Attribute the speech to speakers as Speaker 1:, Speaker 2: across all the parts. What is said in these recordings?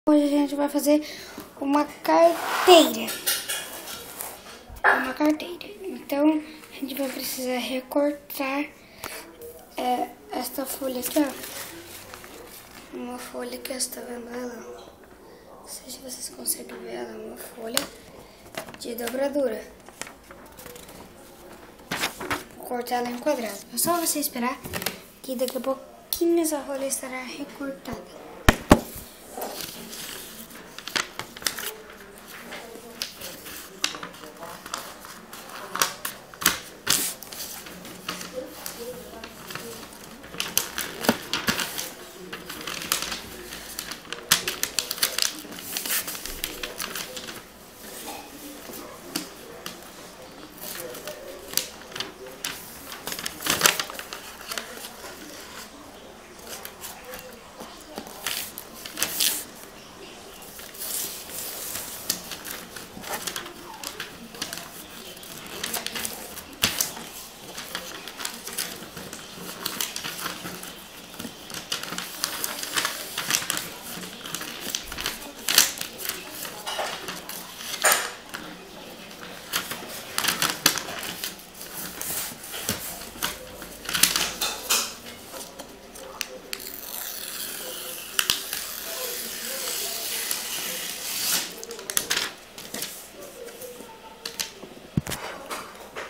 Speaker 1: Hoje a gente vai fazer uma carteira. Então a gente vai precisar recortar esta folha aqui, ó. Uma folha que você tá vendo ela. Não sei se vocês conseguem ver ela. Uma folha de dobradura. Vou cortar ela em quadrado. É só você esperar que daqui a pouquinho essa folha estará recortada.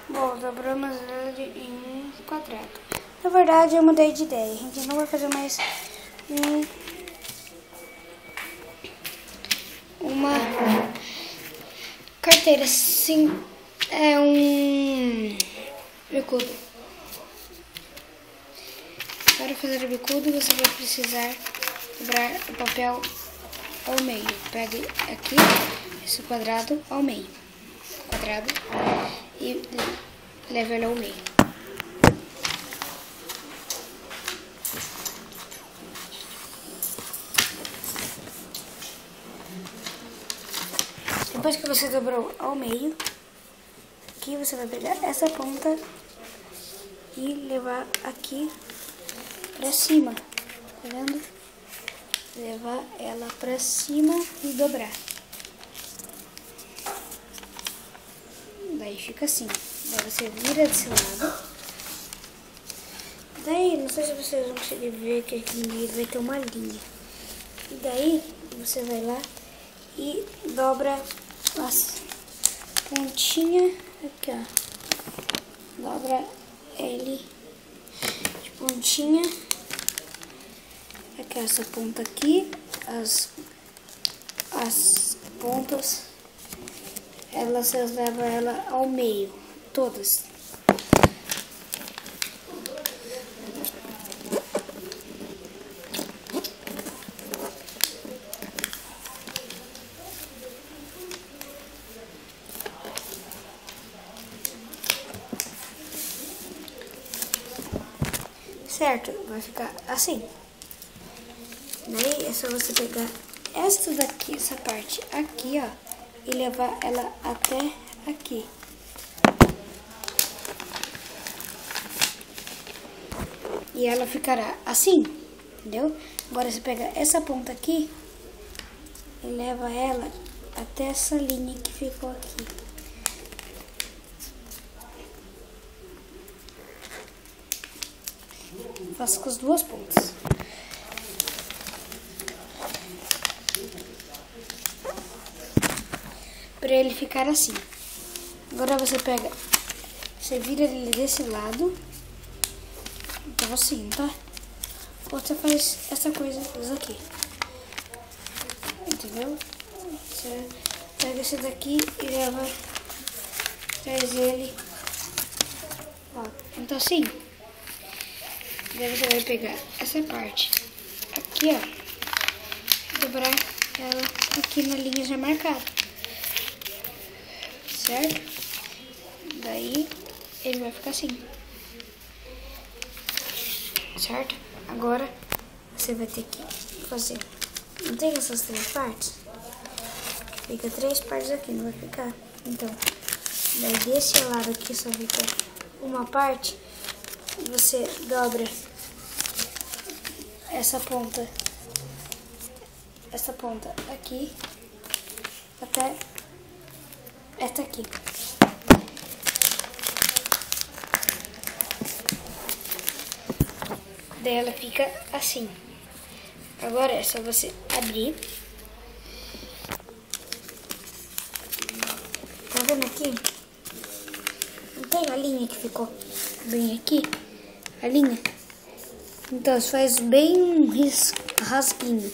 Speaker 1: Bom, dobramos ela em quadrado. Na verdade, eu mudei de ideia. A gente não vai fazer mais uma carteira, sim, é um bicudo. Para fazer o bicudo, você vai precisar dobrar o papel ao meio. Pegue aqui esse quadrado ao meio. Quadrado. E leva ele ao meio. Depois que você dobrou ao meio, aqui você vai pegar essa ponta e levar aqui pra cima, tá vendo? Levar ela pra cima e dobrar. Daí fica assim. Daí você vira desse lado. Daí, não sei se vocês vão conseguir ver que aqui no meio vai ter uma linha. E daí, você vai lá e dobra as pontinhas aqui, ó. Dobra ele de pontinha. Aqui, essa ponta aqui. As pontas, vocês levam ela ao meio, todas. Certo? Vai ficar assim. Daí é só você pegar esta daqui, essa parte aqui, ó, e levar ela até aqui. E ela ficará assim, entendeu? Agora você pega essa ponta aqui e leva ela até essa linha que ficou aqui. Faço com as duas pontas. Para ele ficar assim. Agora você pega, você vira ele desse lado. Então assim, tá? Você faz essa coisa aqui. Entendeu? Você pega esse daqui e leva, traz ele. Ó, então assim. Daí você vai pegar essa parte aqui, ó. Dobrar ela aqui na linha já marcada. Certo? Daí ele vai ficar assim. Certo? Agora você vai ter que fazer. Não tem essas três partes? Fica três partes aqui, não vai ficar? Então, daí desse lado aqui só fica uma parte. Você dobra essa ponta essa ponta aqui até esta aqui. Daí ela fica assim. Agora é só você abrir. Tá vendo aqui? Não tem a linha que ficou bem aqui? A linha? Então você faz bem um rasguinho.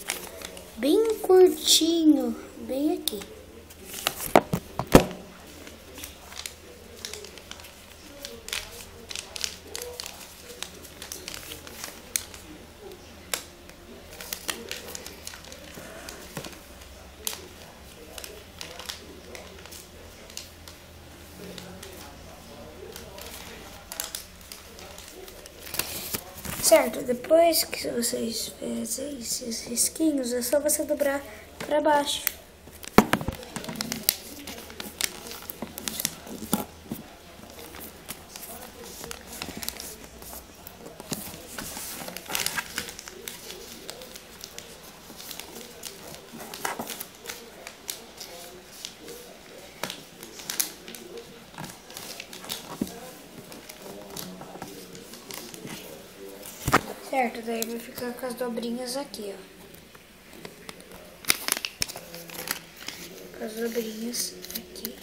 Speaker 1: Bem curtinho. Bem aqui. Certo, depois que vocês fizerem esses risquinhos, é só você dobrar para baixo. Certo, daí vai ficar com as dobrinhas aqui, ó. Com as dobrinhas aqui.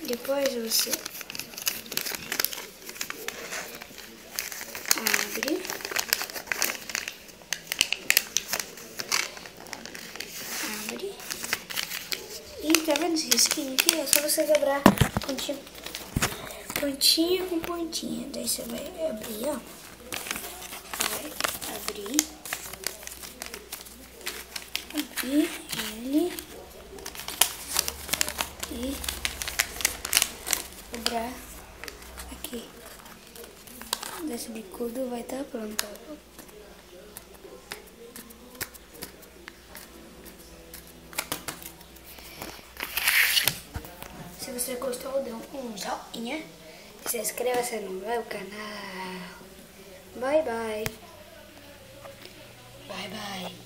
Speaker 1: Depois você abre. Abre. E tá vendo esse risquinho aqui? É só você dobrar pontinha com pontinha. Daí você vai abrir, ó. Abrir ele e dobrar aqui. Desse bicudo vai estar pronto. Se você gostou, dê um joinha. Se inscreva-se no meu canal. Bye bye. Bye bye.